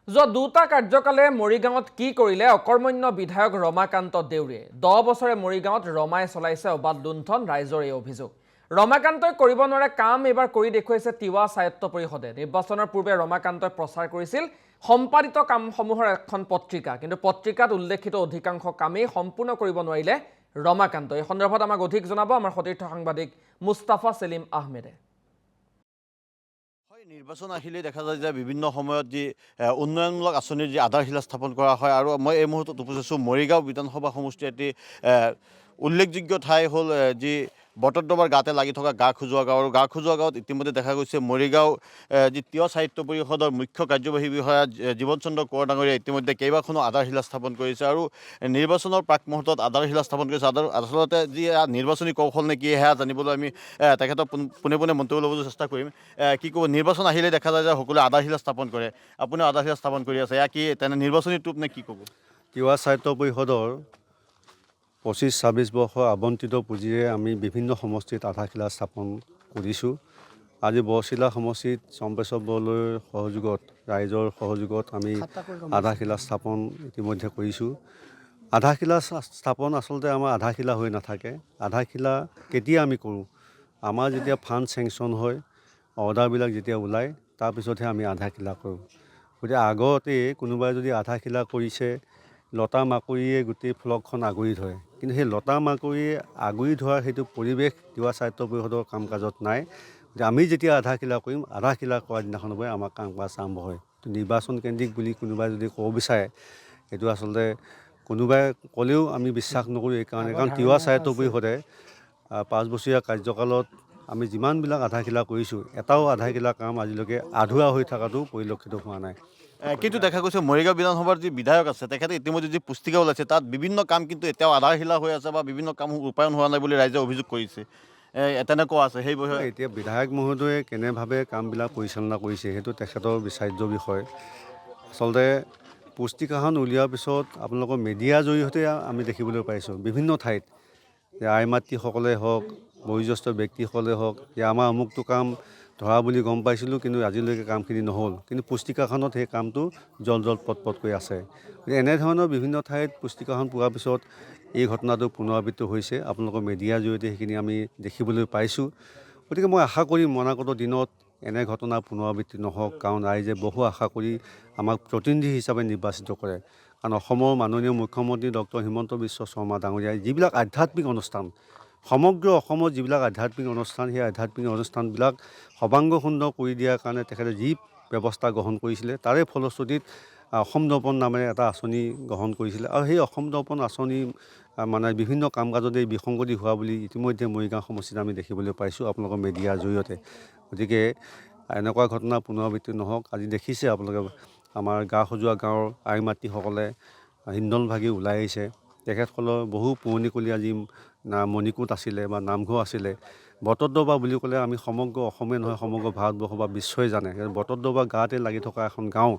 যোৱা দুটা কাৰ্যকালে মৰিগাঁৱত কি কৰিলে অকৰ্মণ্য বিধায়ক ৰমাকান্ত দেউৰীয়ে 10 বছৰে মৰিগাঁৱত ৰমাই চলাইছে অবাধ লুণ্ঠন ৰাইজৰ এই অভিযোগ ৰমাকান্তই কৰিব নোৱাৰে কাম এবাৰ কৰি দেখুৱাইছে তিৱা স্বায়ত্ত পৰিষদে নিৰ্বাচনৰ পূৰ্বে ৰমাকান্তই প্ৰচাৰ কৰিছিল সম্পাদিত কামসমূহৰ এখন পত্ৰিকা কিন্তু পত্ৰিকাত উল্লেখিত অধিকাংশ কামেই সম্পূৰ্ণ কৰিব নোৱাৰিলে ৰমাকান্তই এই সন্দৰ্ভত আমাক অধিক জনাব আমাৰ সতীৰ্থ সাংবাদিক মুস্তাফা সেলিম আহমেদে নিৰ্বাচন আহিলে দেখা যায় যে বিভিন্ন সময়ত যি উন্নয়নমূলক আঁচনিৰ যি আধাৰশিলা স্থাপন কৰা হয় আৰু মই এই মুহূৰ্তত উপস্থিত আছোঁ মৰিগাঁও বিধানসভা সমষ্টিৰ এটি উল্লেখযোগ্য ঠাই হ'ল যি বটদ্ৰৱাৰ গাতে লাগি থকা গাখোজোৱা গাঁও আৰু গাখোজোৱা গাঁৱত ইতিমধ্যে দেখা গৈছে মৰিগাঁও যি তিৱা সাহিত্য পৰিষদৰ মুখ্য কাৰ্যবাহী বিষয়া জীৱন চন্দ্ৰ কোঁৱৰ ডাঙৰীয়া ইতিমধ্যে কেইবাখনো আধাৰশিলা স্থাপন কৰিছে আৰু নিৰ্বাচনৰ প্ৰাক মুহূৰ্তত আধাৰশিলা স্থাপন কৰিছে আচলতে যি নিৰ্বাচনী কৌশল নেকি সেয়া জানিবলৈ আমি তেখেতক পোনে পোনে মন্তব্য ল'বলৈ চেষ্টা কৰিম কি ক'ব নিৰ্বাচন আহিলে দেখা যায় যে সকলোৱে আধাৰশিলা স্থাপন কৰে আপুনিও আধাৰশিলা স্থাপন কৰি আছে এয়া কি তেনে নিৰ্বাচনী টোপ নে কি ক'ব তিৱা সাহিত্য পৰিষদৰ 25-26 বৰ্ষৰ আবণ্টিত পুঁজিৰে আমি বিভিন্ন সমষ্টিত আধাৰশিলা স্থাপন কৰিছোঁ আজি বৰশিলা সমষ্টিত চম্পেশ্বৰ বৰদলৈৰ সহযোগত ৰাইজৰ সহযোগত আমি আধাৰশিলা স্থাপন ইতিমধ্যে কৰিছোঁ আধাৰশিলা স্থাপন আচলতে আমাৰ আধাৰশিলা হৈ নাথাকে আধাৰশিলা কেতিয়া আমি কৰোঁ আমাৰ যেতিয়া ফাণ্ড চেংচন হয় অৰ্ডাৰবিলাক যেতিয়া ওলায় তাৰপিছতহে আমি আধাৰশিলা কৰোঁ গতিকে আগতেই কোনোবাই যদি আধাৰশিলা কৰিছে লতা মাকৰিয়ে গোটেই ফলকখন আগুৰি ধৰে কিন্তু সেই লতা মাকৰিয়ে আগুৰি ধৰাৰ সেইটো পৰিৱেশ তিৱা সাহিত্য পৰিষদৰ কাম কাজত নাই আমি যেতিয়া আধাৰশিলা কৰিম আধাৰশিলা কৰাৰ দিনাখনৰ পৰাই আমাৰ কাম কাজ আৰম্ভ হয় নিৰ্বাচন কেন্দ্ৰিক বুলি কোনোবাই যদি ক'ব বিচাৰে সেইটো আচলতে কোনোবাই ক'লেও আমি বিশ্বাস নকৰোঁ এইকাৰণে কাৰণ তিৱা সাহিত্য পৰিষদে 5 বছৰীয়া কাৰ্যকালত আমি যিমানবিলাক আধাৰশিলা কৰিছোঁ এটাও আধাৰশিলা কাম আজিলৈকে আধৰুৱা হৈ থকাটো পৰিলক্ষিত হোৱা নাই কিন্তু দেখা গৈছে মৰিগাঁও বিধানসভাৰ যি বিধায়ক আছে তেখেতে ইতিমধ্যে যি পুস্তিকা ওলাইছে তাত বিভিন্ন কাম কিন্তু এতিয়াও আধাৰশিলা হৈ আছে বা বিভিন্ন কাম ৰূপায়ণ হোৱা নাই বুলি ৰাইজে অভিযোগ কৰিছে তেনেকুৱা আছে সেই বিষয়ে এতিয়া বিধায়ক মহোদয়ে কেনেভাৱে কামবিলাক পৰিচালনা কৰিছে সেইটো তেখেতৰ বিচাৰ্য বিষয় আচলতে পুস্তিকাখন উলিওৱাৰ পিছত আপোনালোকৰ মিডিয়াৰ জৰিয়তে আমি দেখিবলৈ পাইছোঁ বিভিন্ন ঠাইত যে আই মাতৃসকলে হওক বয়োজ্যেষ্ঠ ব্যক্তিসকলে হওক যে আমাৰ অমুকটো কাম ধৰা বুলি গম পাইছিলোঁ কিন্তু আজিলৈকে কামখিনি নহ'ল কিন্তু পুস্তিকাখনত সেই কামটো জল পটকৈ আছে এনেধৰণৰ বিভিন্ন ঠাইত পুস্তিকাখন পোৱাৰ পিছত এই ঘটনাটো পুনৰাবৃত্তি হৈছে আপোনালোকৰ মিডিয়াৰ জৰিয়তে সেইখিনি আমি দেখিবলৈ পাইছোঁ গতিকে মই আশা কৰিম অনাগত দিনত এনে ঘটনা পুনৰাবৃত্তি নহওক কাৰণ ৰাইজে বহু আশা কৰি আমাক প্ৰতিনিধি হিচাপে নিৰ্বাচিত কৰে কাৰণ অসমৰ মাননীয় মুখ্যমন্ত্ৰী ডক্টৰ হিমন্ত বিশ্ব শৰ্মা ডাঙৰীয়াই যিবিলাক আধ্যাত্মিক অনুষ্ঠান সমগ্ৰ অসমত যিবিলাক আধ্যাত্মিক অনুষ্ঠান সেই আধ্যাত্মিক অনুষ্ঠানবিলাক সৰ্বাংগ সুন্দৰ কৰি দিয়াৰ কাৰণে তেখেতে যি ব্যৱস্থা গ্ৰহণ কৰিছিলে তাৰে ফলশ্ৰুতিত অসম দৰ্পণ নামেৰে এটা আঁচনি গ্ৰহণ কৰিছিলে আৰু সেই অসম দৰ্পণ আঁচনি মানে বিভিন্ন কাম কাজতে বিসংগতি হোৱা বুলি ইতিমধ্যে মৰিগাঁও সমষ্টিত আমি দেখিবলৈ পাইছোঁ আপোনালোকৰ মিডিয়াৰ জৰিয়তে গতিকে এনেকুৱা ঘটনা পুনৰাবৃত্তি নহওক আজি দেখিছে আপোনালোকে আমাৰ গাখোজোৱা গাঁৱৰ আই মাতৃসকলে হিন্দল ভাগি ওলাই আহিছে তেখেতসকলৰ বহু পুৰণিকলীয়া যি মণিকূট আছিলে বা নামঘৰ আছিলে বটদ্ৰৱা বুলি ক'লে আমি সমগ্ৰ অসমে নহয় সমগ্ৰ ভাৰতবৰ্ষ বা বিশ্বই জানে বটদ্ৰৱা গাঁৱতে লাগি থকা এখন গাঁও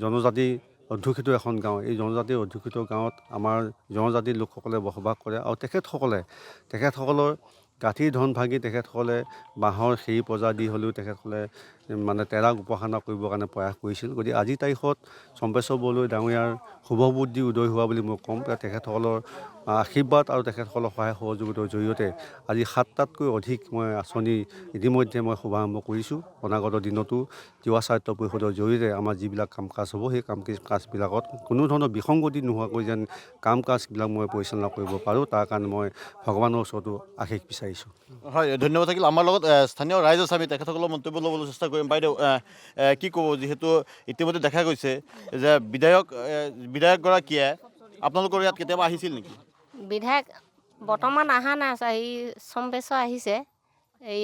জনজাতি অধ্যুষিত এখন গাঁও এই জনজাতিৰ অধ্যুষিত গাঁৱত আমাৰ জনজাতিৰ লোকসকলে বসবাস কৰে আৰু তেখেতসকলৰ গাঁঠিৰ ধন ভাগি তেখেতসকলে বাঁহৰ সেই পজা দি হ'লেও তেখেতসকলে মানে তেৰাক উপাসনা কৰিবৰ কাৰণে প্ৰয়াস কৰিছিল গতিকে আজিৰ তাৰিখত চম্পেশ্বৰ বৰদলৈ ডাঙৰীয়াৰ শুভ বুদ্ধি উদয় হোৱা বুলি মই ক'ম তেখেতসকলৰ আশীৰ্বাদ আৰু তেখেতসকলৰ সহায় সহযোগিতাৰ জৰিয়তে আজি 7টাতকৈ অধিক মই আঁচনি ইতিমধ্যে মই শুভাৰম্ভ কৰিছোঁ অনাগত দিনতো তিৱা সাহিত্য পৰিষদৰ জৰিয়তে আমাৰ যিবিলাক কাম কাজ হ'ব সেই কাম কাজবিলাকত কোনো ধৰণৰ বিসংগতি নোহোৱাকৈ যেন কাম কাজবিলাক মই পৰিচালনা কৰিব পাৰোঁ তাৰ কাৰণে মই ভগৱানৰ ওচৰতো আশীষ বিচাৰিছোঁ হয় ধন্যবাদ থাকিল আমাৰ লগত স্থানীয় ৰাইজ আছে আমি তেখেতসকলৰ মন্তব্য ল'বলৈ চেষ্টা কৰিম বাইদেউ কি ক'ব যিহেতু ইতিমধ্যে দেখা গৈছে যে বিধায়কগৰাকীয়ে আপোনালোকৰ ইয়াত কেতিয়াবা আহিছিল নেকি বিধায়ক বৰ্তমান অহা নাই সি চম্পেশ্বৰ আহিছে এই